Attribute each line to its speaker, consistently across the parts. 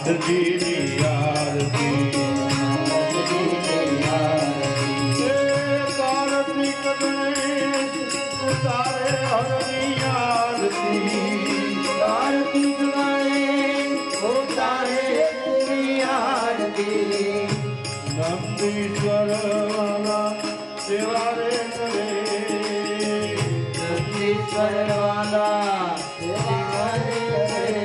Speaker 1: નાથજીની આરતી કાર્તિક ગણેશ ઉતારે હરની આરતી
Speaker 2: કાર્તિક ગણેશ ઉતારે હરની આરતી
Speaker 1: નંદીશ્વર વાલા સેવા રે કરે
Speaker 2: નંદીશ્વર વાલા સેવા રે કરે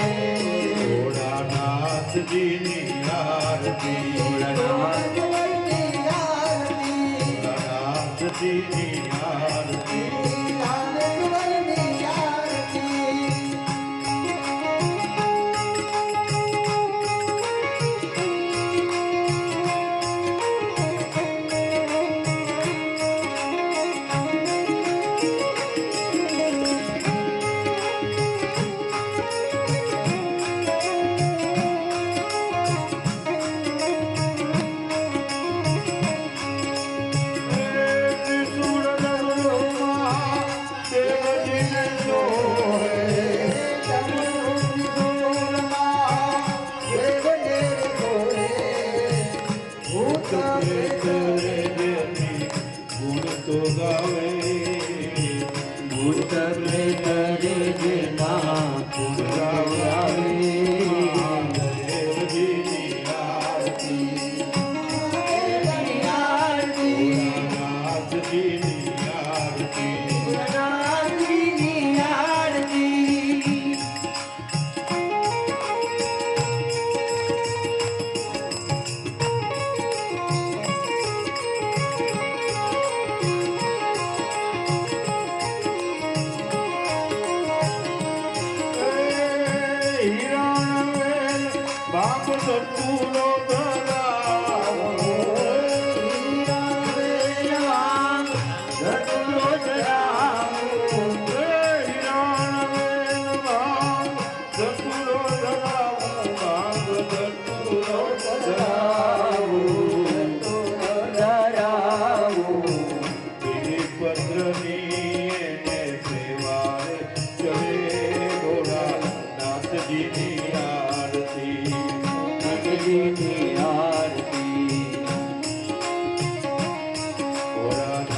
Speaker 1: ભોળાનાથજીની આરતી ભોળાનાથજીની આરતી તો ગાવે
Speaker 2: ભૂત પ્રેત રે ના
Speaker 1: ગાવે દેવજીની આરતી નાથજીની આરતી
Speaker 2: નાથજીની આરતી
Speaker 1: બાપ સતુરો ધરાવો
Speaker 2: ધતુરો ધરાવો
Speaker 1: હિરાણવેલ બાપ સતુરો ધરાવો બાપ સતુરો ધરાવો
Speaker 2: ધરાવો
Speaker 1: પત્રની એને સેવારે ચડે ભોળાનાથજીની આરતી
Speaker 2: નાથજીની આરતી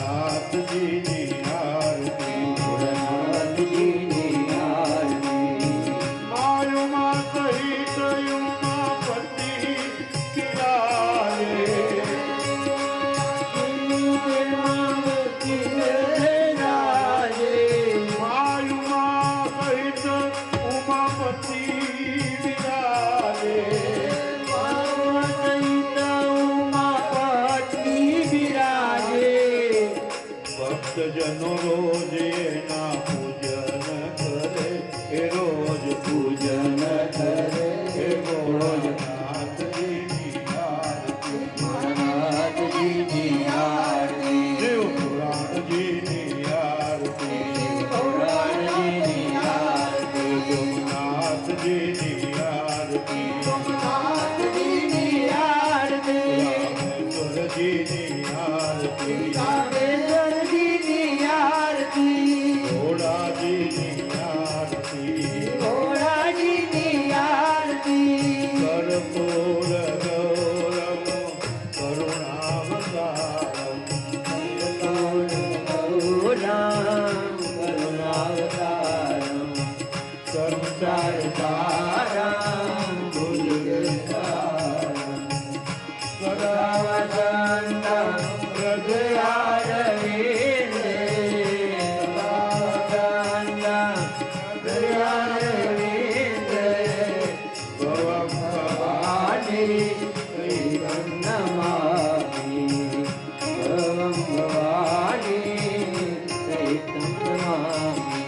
Speaker 1: ભોળાનાથજીની આરતી
Speaker 2: ભોળાનાથજીની આરતી
Speaker 1: માયુમાં સહિત ઉમાપતિ કિરારે માયુમાં સહિત ઉમાપતિ ભક્તજનો રોજ એના પૂજન કરે એ રોજ પૂજન કરે એ ભોળાનાથજીની આરતી
Speaker 2: નાથજીની આરતી
Speaker 1: દેવ પુરાણજીની આરતી
Speaker 2: પુરાણજીની આરતી
Speaker 1: સોમનાથજીની આરતી
Speaker 2: સોમનાથજીની આરતી
Speaker 1: રામેશ્વરજીની આરતી
Speaker 2: રામેશ્વરજીની આરતી
Speaker 1: ભોળાજીની આરતી
Speaker 2: ભોળાજીની આરતી
Speaker 1: કર્પૂર ગૌરવ કરુણાવતારમ
Speaker 2: કરુણાવતારમ સંસાર તારમ ભુજગતારમ સદાવસંતમ હૃદયારવિંદે સદાવસંતમ હૃદયારવિંદે ભવં ભવાની શ્રીરં નમામિ ભવં ભવાની શ્રીરં નમામિ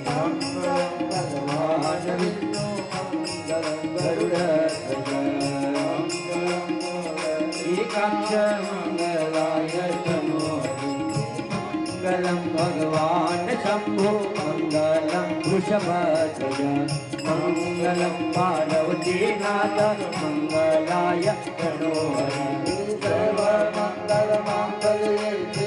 Speaker 2: મંગલં ભગવાન વિષ્ણુ મંગલં ગરુડધ્વજ મંગલાય તનો મંગલમ ભગવાન શંભો મંગલમ વૃષભધ્વજ મંગલમ પાર્વતીનાથ મંગલાય તનો સર્વ મંગલ મંગલ્યે